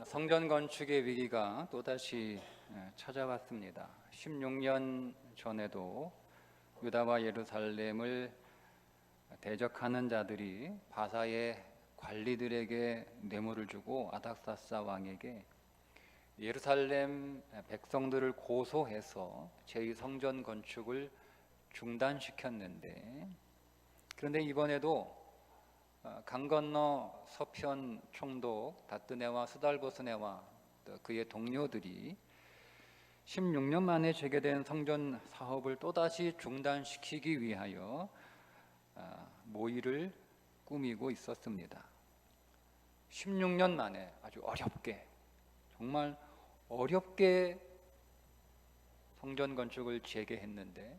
성전 건축의 위기가 또다시 찾아왔습니다. 16년 전에도 유다와 예루살렘을 대적하는 자들이 바사의 관리들에게 뇌물을 주고 아닥사스 왕에게 예루살렘 백성들을 고소해서 제2성전 건축을 중단시켰는데, 그런데 이번에도 강 건너 서편 총독 다뜨네와 스달보스네와 그의 동료들이 16년 만에 재개된 성전 사업을 또다시 중단시키기 위하여 모의를 꾸미고 있었습니다. 16년 만에 아주 어렵게, 정말 어렵게 성전 건축을 재개했는데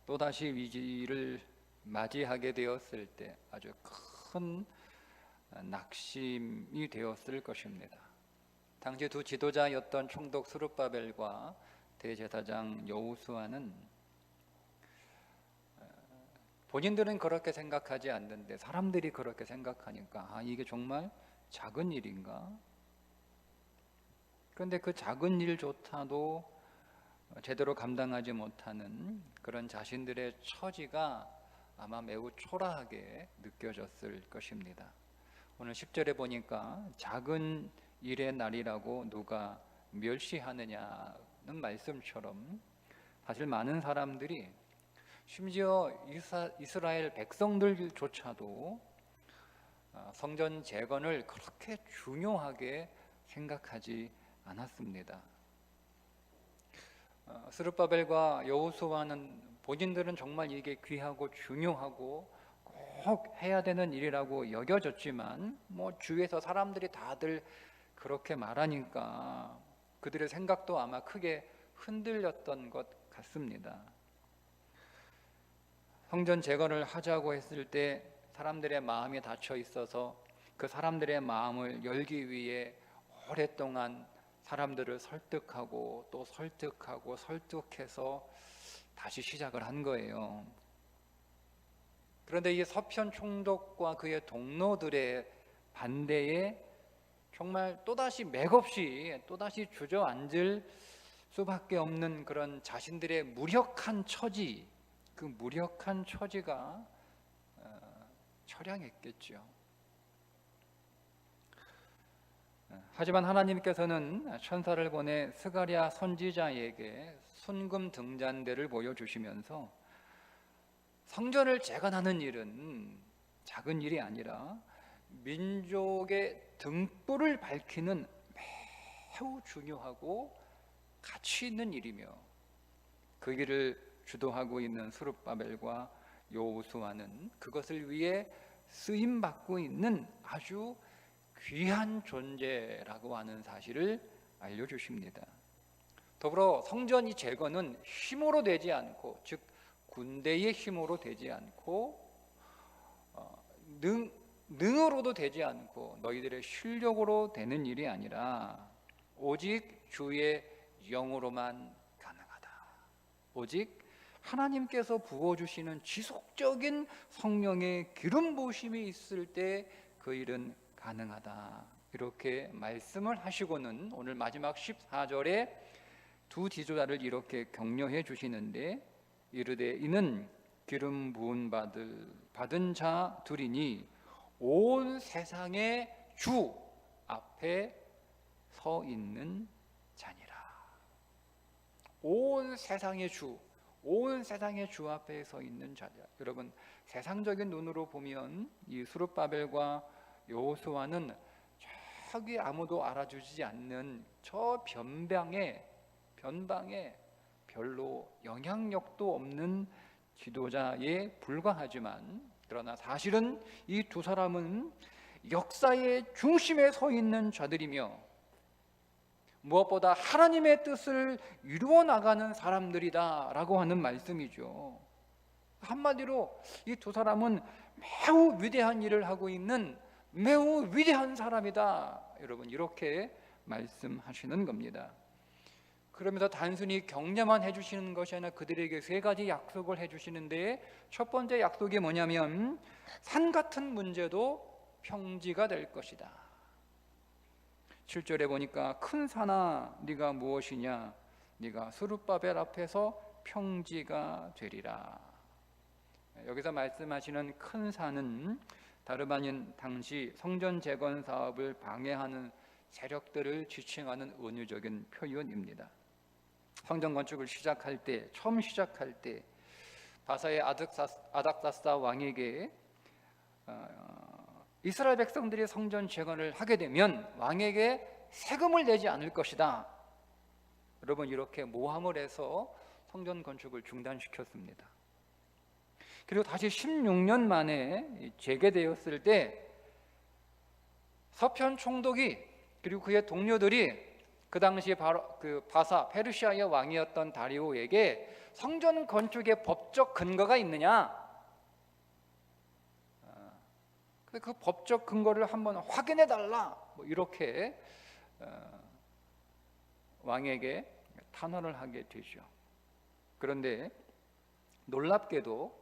또다시 위기를 맞이하게 되었을 때 아주 큰 낙심이 되었을 것입니다. 당시 두 지도자였던 총독 스룹바벨과 대제사장 여호수아는 본인들은 그렇게 생각하지 않는데 사람들이 그렇게 생각하니까 이게 정말 작은 일인가? 그런데 그 작은 일조차도 제대로 감당하지 못하는 그런 자신들의 처지가 아마 매우 초라하게 느껴졌을 것입니다. 오늘 10절에 보니까 작은 일의 날이라고 누가 멸시하느냐는 말씀처럼 사실 많은 사람들이 심지어 이스라엘 백성들조차도 성전 재건을 그렇게 중요하게 생각하지 않았습니다. 스룹바벨과 여호수아는 본인들은 정말 이게 귀하고 중요하고 꼭 해야 되는 일이라고 여겨졌지만 주위에서 사람들이 다들 그렇게 말하니까 그들의 생각도 아마 크게 흔들렸던 것 같습니다. 성전 재건을 하자고 했을 때 사람들의 마음이 닫혀 있어서 그 사람들의 마음을 열기 위해 오랫동안 사람들을 설득하고 또 설득하고 설득해서 다시 시작을 한 거예요. 그런데 이 서편 총독과 그의 동료들의 반대에 정말 또다시 맥없이 또다시 주저앉을 수밖에 없는 그런 자신들의 무력한 처지, 그 무력한 처지가 처량했겠죠. 하지만 하나님께서는 천사를 보내 스가랴 선지자에게 순금 등잔대를 보여주시면서 성전을 재건하는 일은 작은 일이 아니라 민족의 등불을 밝히는 매우 중요하고 가치 있는 일이며 그 일을 주도하고 있는 스룹바벨과 여호수아는 그것을 위해 쓰임받고 있는 아주 귀한 존재라고 하는 사실을 알려주십니다. 더불어 성전이 재건은 힘으로 되지 않고, 즉 군대의 힘으로 되지 않고 능으로도 되지 않고 너희들의 실력으로 되는 일이 아니라 오직 주의 영으로만 가능하다. 오직 하나님께서 부어주시는 지속적인 성령의 기름 부으심이 있을 때 그 일은 가능하다. 이렇게 말씀을 하시고는 오늘 마지막 14절에 두 지도자를 이렇게 격려해 주시는데, 이르되 이는 기름 부은 받은 자 둘이니 온 세상의 주 앞에 서 있는 자니라. 온 세상의 주, 온 세상의 주 앞에 서 있는 자다. 여러분, 세상적인 눈으로 보면 이 스룹바벨과 여호수아는 저기 아무도 알아주지 않는 저 변방에 별로 영향력도 없는 지도자에 불과하지만, 그러나 사실은 이 두 사람은 역사의 중심에 서 있는 자들이며 무엇보다 하나님의 뜻을 이루어 나가는 사람들이다라고 하는 말씀이죠. 한마디로 이 두 사람은 매우 위대한 일을 하고 있는 매우 위대한 사람이다. 여러분, 이렇게 말씀하시는 겁니다. 그러면서 단순히 격려만 해주시는 것이 아니라 그들에게 세 가지 약속을 해주시는데, 첫 번째 약속이 뭐냐면 산 같은 문제도 평지가 될 것이다. 7절에 보니까 큰 산아 네가 무엇이냐, 네가 스룹바벨 앞에서 평지가 되리라. 여기서 말씀하시는 큰 산은 다름 아닌 당시 성전 재건 사업을 방해하는 세력들을 지칭하는 은유적인 표현입니다. 성전 건축을 처음 시작할 때 바사의 아닥사스다 왕에게 이스라엘 백성들이 성전 재건을 하게 되면 왕에게 세금을 내지 않을 것이다. 여러분, 이렇게 모함을 해서 성전 건축을 중단시켰습니다. 그리고 다시 16년 만에 재개되었을 때 서편 총독이 그리고 그의 동료들이 그 당시 바로 그 바사 페르시아의 왕이었던 다리오에게 성전 건축의 법적 근거가 있느냐, 그 법적 근거를 한번 확인해 달라, 뭐 이렇게 왕에게 탄원을 하게 되죠. 그런데 놀랍게도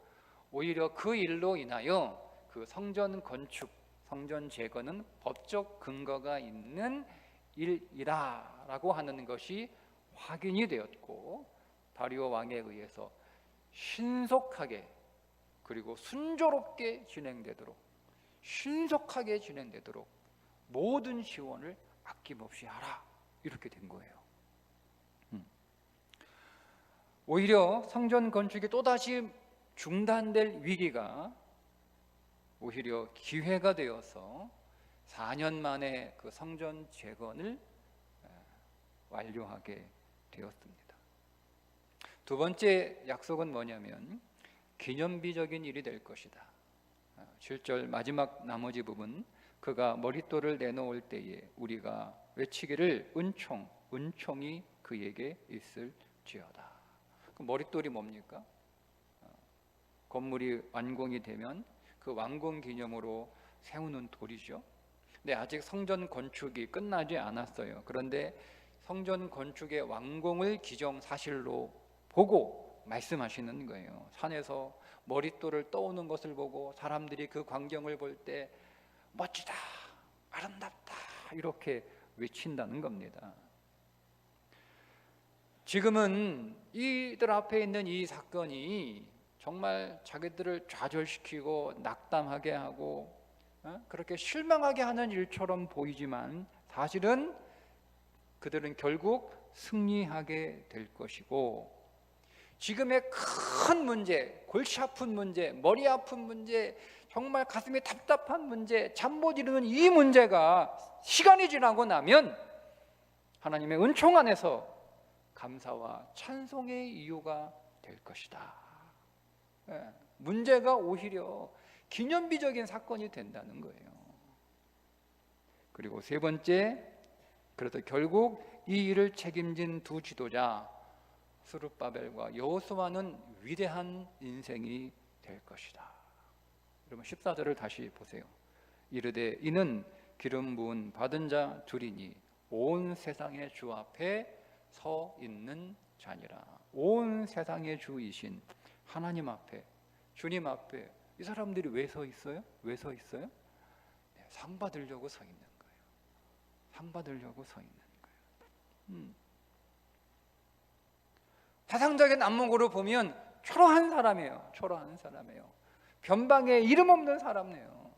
오히려 그 일로 인하여 그 성전 건축, 성전 재건은 법적 근거가 있는 일이라고 하는 것이 확인이 되었고, 다리오 왕에 의해서 신속하게 그리고 순조롭게 신속하게 진행되도록 모든 지원을 아낌없이 하라, 이렇게 된 거예요. 오히려 성전 건축이 또다시 중단될 위기가 오히려 기회가 되어서 4년 만에 그 성전 재건을 완료하게 되었습니다. 두 번째 약속은 뭐냐면 기념비적인 일이 될 것이다. 7절 마지막 나머지 부분, 그가 머릿돌을 내놓을 때에 우리가 외치기를 은총이 그에게 있을지어다. 그 머릿돌이 뭡니까? 건물이 완공이 되면 그 완공 기념으로 세우는 돌이죠. 근데 아직 성전 건축이 끝나지 않았어요. 그런데 성전 건축의 완공을 기정사실로 보고 말씀하시는 거예요. 산에서 머릿돌을 떠오는 것을 보고 사람들이 그 광경을 볼 때 멋지다, 아름답다, 이렇게 외친다는 겁니다. 지금은 이들 앞에 있는 이 사건이 정말 자기들을 좌절시키고 낙담하게 하고 그렇게 실망하게 하는 일처럼 보이지만 사실은 그들은 결국 승리하게 될 것이고, 지금의 큰 문제, 골치 아픈 문제, 머리 아픈 문제, 정말 가슴이 답답한 문제, 잠 못 이루는 이 문제가 시간이 지나고 나면 하나님의 은총 안에서 감사와 찬송의 이유가 될 것이다. 문제가 오히려 기념비적인 사건이 된다는 거예요. 그리고 세 번째, 그래서 결국 이 일을 책임진 두 지도자 스룹바벨과 여호수아는 위대한 인생이 될 것이다. 여러분 14절을 다시 보세요. 이르되 이는 기름 부은 받은 자 둘이니 온 세상의 주 앞에 서 있는 자니라. 온 세상의 주이신 하나님 앞에, 주님 앞에 이 사람들이 왜 서 있어요? 왜 서 있어요? 네, 상 받으려고 서 있는 거예요. 상 받으려고 서 있는 거예요. 세상적인 안목으로 보면 초라한 사람이에요. 초라한 사람이에요. 변방에 이름 없는 사람이에요.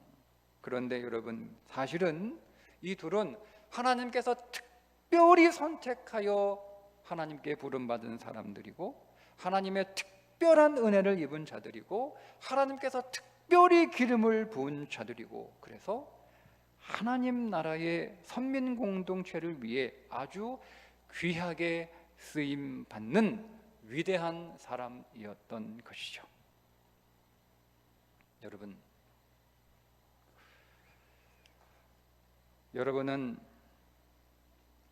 그런데 여러분, 사실은 이 둘은 하나님께서 특별히 선택하여 하나님께 부름받은 사람들이고, 하나님의 특별한 은혜를 입은 자들이고, 하나님께서 특별히 기름을 부은 자들이고, 그래서 하나님 나라의 선민 공동체를 위해 아주 귀하게 쓰임 받는 위대한 사람이었던 것이죠. 여러분은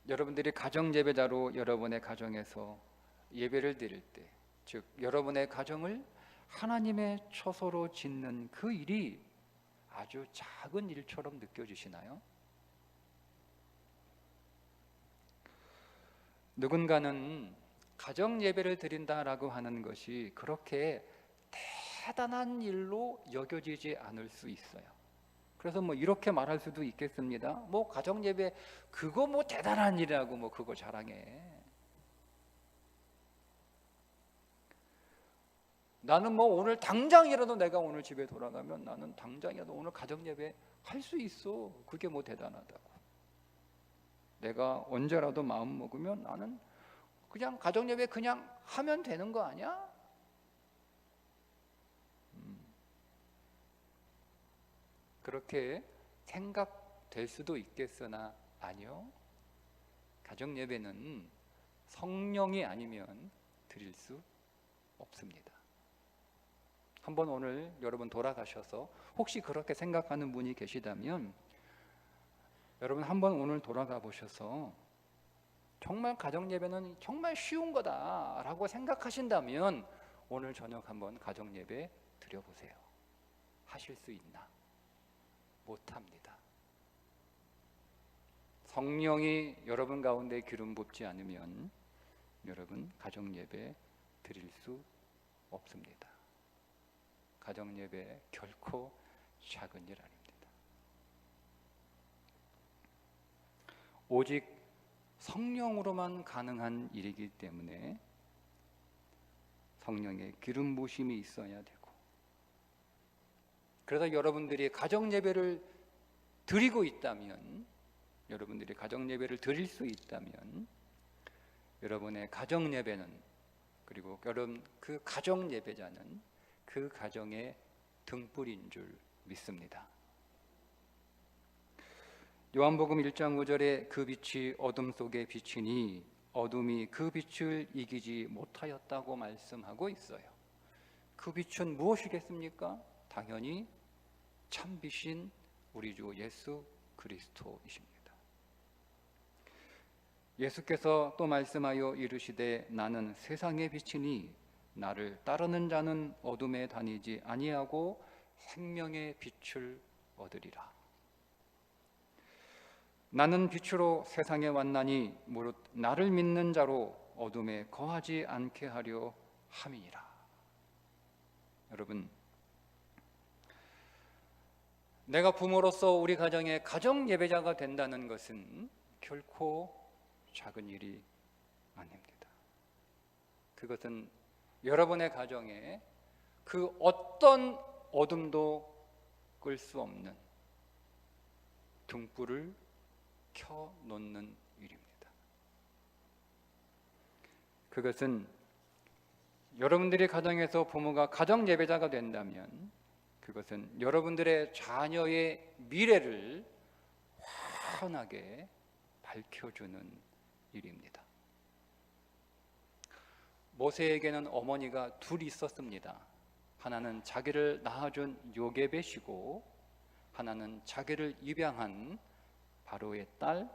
여러분들이 가정 예배자로 여러분의 가정에서 예배를 드릴 때, 즉 여러분의 가정을 하나님의 처소로 짓는 그 일이 아주 작은 일처럼 느껴지시나요? 누군가는 가정 예배를 드린다라고 하는 것이 그렇게 대단한 일로 여겨지지 않을 수 있어요. 그래서 뭐 이렇게 말할 수도 있겠습니다. 뭐 가정 예배 그거 뭐 대단한 일이라고 뭐 그거 자랑해. 나는 뭐 오늘 당장이라도 내가 오늘 집에 돌아가면 나는 당장이라도 오늘 가정 예배 할 수 있어. 그게 뭐 대단하다고. 내가 언제라도 마음 먹으면 나는 그냥 가정 예배 그냥 하면 되는 거 아니야? 그렇게 생각될 수도 있겠으나 아니요. 가정 예배는 성령이 아니면 드릴 수 없습니다. 한번 오늘 여러분 돌아가셔서 혹시 그렇게 생각하는 분이 계시다면 여러분 한번 오늘 돌아가 보셔서 정말 가정 예배는 정말 쉬운 거다라고 생각하신다면 오늘 저녁 한번 가정 예배 드려보세요. 하실 수 있나? 못합니다. 성령이 여러분 가운데 기름 붓지 않으면 여러분 가정 예배 드릴 수 없습니다. 가정 예배 결코 작은 일 아닙니다. 오직 성령으로만 가능한 일이기 때문에 성령의 기름 부심이 있어야 되고, 그래서 여러분들이 가정 예배를 드리고 있다면, 여러분들이 가정 예배를 드릴 수 있다면 여러분의 가정 예배는, 그리고 여러분 그 가정 예배자는 그 가정의 등불인 줄 믿습니다. 요한복음 1장 5절에 그 빛이 어둠 속에 비치니 어둠이 그 빛을 이기지 못하였다고 말씀하고 있어요. 그 빛은 무엇이겠습니까? 당연히 참빛인 우리 주 예수 그리스도이십니다. 예수께서 또 말씀하여 이르시되 나는 세상의 빛이니 나를 따르는 자는 어둠에 다니지 아니하고 생명의 빛을 얻으리라. 나는 빛으로 세상에 왔나니 무릇 나를 믿는 자로 어둠에 거하지 않게 하려 함이니라. 여러분, 내가 부모로서 우리 가정의 가정 예배자가 된다는 것은 결코 작은 일이 아닙니다. 그것은 여러분의 가정에 그 어떤 어둠도 끌 수 없는 등불을 켜놓는 일입니다. 그것은 여러분들의 가정에서 부모가 가정 예배자가 된다면 그것은 여러분들의 자녀의 미래를 환하게 밝혀주는 일입니다. 모세에게는 어머니가 둘이 있었습니다. 하나는 자기를 낳아준 요게벳이고 하나는 자기를 입양한 바로의 딸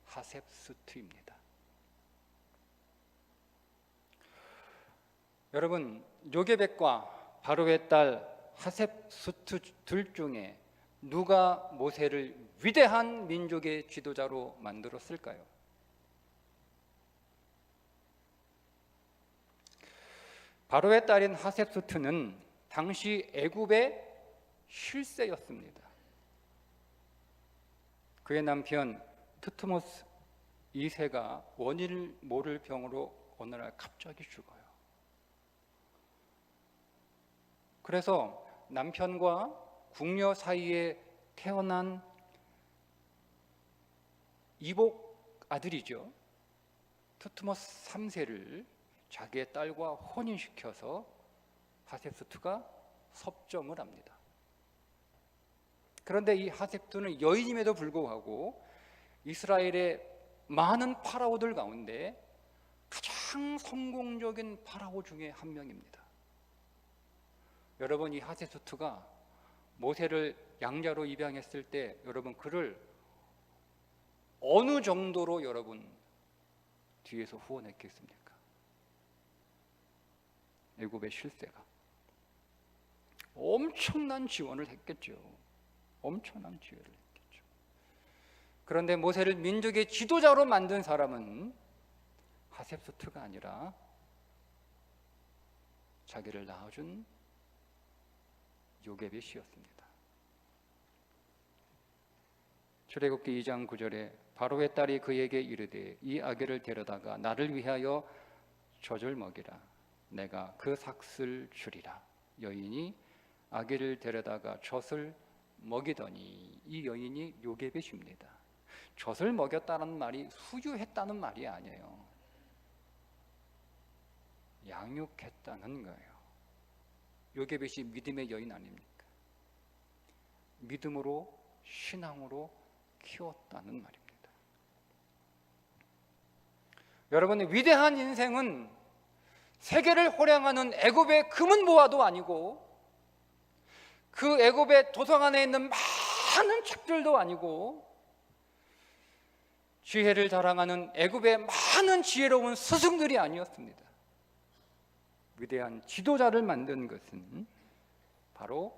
하셉수트입니다. 여러분, 요게벳과 바로의 딸 하셉수트 둘 중에 누가 모세를 위대한 민족의 지도자로 만들었을까요? 바로의 딸인 하셉수트는 당시 애굽의 실세였습니다. 그의 남편 트트모스 2세가 원인을 모를 병으로 어느 날 갑자기 죽어요. 그래서 남편과 궁녀 사이에 태어난 이복 아들이죠. 트트모스 3세를 자기의 딸과 혼인시켜서 하셉수트가 섭정을 합니다. 그런데 이 하셉수트는 여인임에도 불구하고 이스라엘의 많은 파라오들 가운데 가장 성공적인 파라오 중에 한 명입니다. 여러분, 이 하셉수트가 모세를 양자로 입양했을 때 여러분 그를 어느 정도로 여러분 뒤에서 후원했겠습니까? 애굽의 실세가 엄청난 지원을 했겠죠. 엄청난 지원을 했겠죠. 그런데 모세를 민족의 지도자로 만든 사람은 하셉수트가 아니라 자기를 낳아준 요게벳이었습니다. 출애굽기 2장 9절에 바로의 딸이 그에게 이르되 이 아기를 데려다가 나를 위하여 젖을 먹이라. 내가 그 삭슬 주리라. 여인이 아기를 데려다가 젖을 먹이더니 이 여인이 요게벳입니다. 젖을 먹였다는 말이 수유했다는 말이 아니에요. 양육했다는 거예요. 요게벳이 믿음의 여인 아닙니까? 믿음으로 신앙으로 키웠다는 말입니다. 여러분, 위대한 인생은 세계를 호령하는 애굽의 금은 보화도 아니고 그 애굽의 도서관에 있는 많은 책들도 아니고 지혜를 자랑하는 애굽의 많은 지혜로운 스승들이 아니었습니다. 위대한 지도자를 만든 것은 바로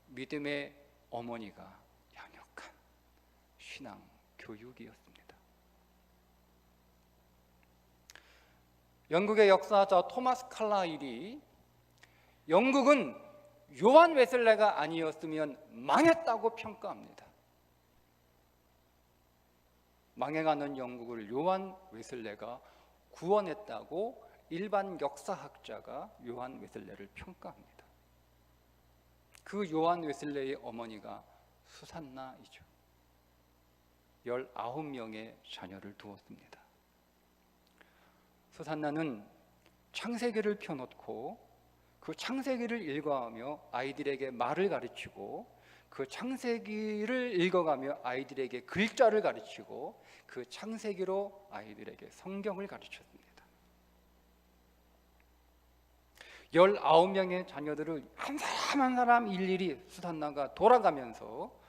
믿음의 어머니가 양육한 신앙 교육이었습니다. 영국의 역사자 토마스 칼라일이 영국은 요한 웨슬레가 아니었으면 망했다고 평가합니다. 망해가는 영국을 요한 웨슬레가 구원했다고 일반 역사학자가 요한 웨슬레를 평가합니다. 그 요한 웨슬레의 어머니가 수산나이죠. 19명의 자녀를 두었습니다. 수산나는 창세기를 펴놓고 그 창세기를 읽어가며 아이들에게 말을 가르치고 그 창세기를 읽어가며 아이들에게 글자를 가르치고 그 창세기로 아이들에게 성경을 가르쳤습니다. 19명의 자녀들을 한 사람 한 사람 일일이 수산나가 돌아가면서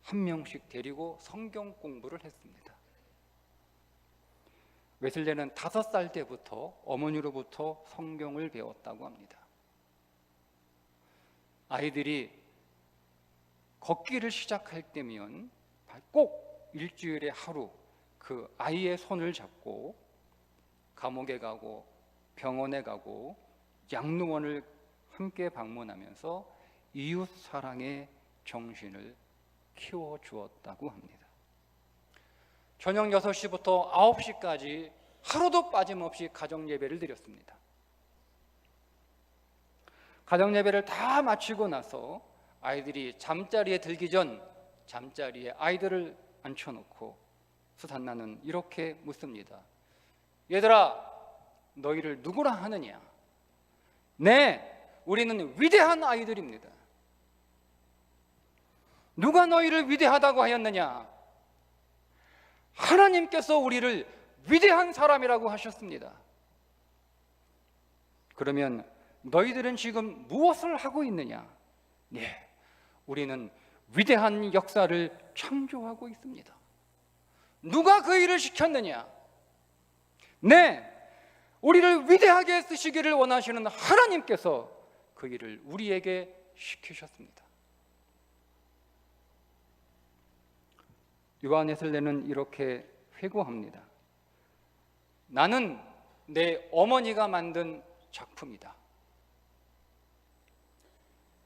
한 명씩 데리고 성경 공부를 했습니다. 웨슬레는 5살 때부터 어머니로부터 성경을 배웠다고 합니다. 아이들이 걷기를 시작할 때면 꼭 일주일에 하루 그 아이의 손을 잡고 감옥에 가고 병원에 가고 양로원을 함께 방문하면서 이웃 사랑의 정신을 키워주었다고 합니다. 저녁 6시부터 9시까지 하루도 빠짐없이 가정예배를 드렸습니다. 가정예배를 다 마치고 나서 아이들이 잠자리에 들기 전 잠자리에 아이들을 앉혀놓고 수산나는 이렇게 묻습니다. 얘들아, 너희를 누구라 하느냐? 네, 우리는 위대한 아이들입니다. 누가 너희를 위대하다고 하였느냐? 하나님께서 우리를 위대한 사람이라고 하셨습니다. 그러면 너희들은 지금 무엇을 하고 있느냐? 네, 우리는 위대한 역사를 창조하고 있습니다. 누가 그 일을 시켰느냐? 네, 우리를 위대하게 쓰시기를 원하시는 하나님께서 그 일을 우리에게 시키셨습니다. 요한 웨슬레는 이렇게 회고합니다. 나는 내 어머니가 만든 작품이다.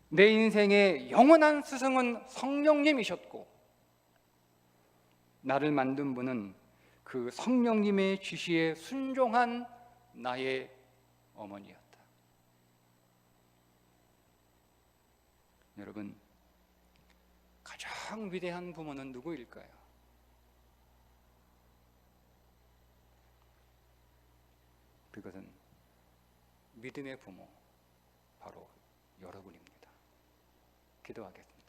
내 인생의 영원한 스승은 성령님이셨고 나를 만든 분은 그 성령님의 지시에 순종한 나의 어머니였다. 여러분, 가장 위대한 부모는 누구일까요? 그것은 믿음의 부모, 바로 여러분입니다. 기도하겠습니다.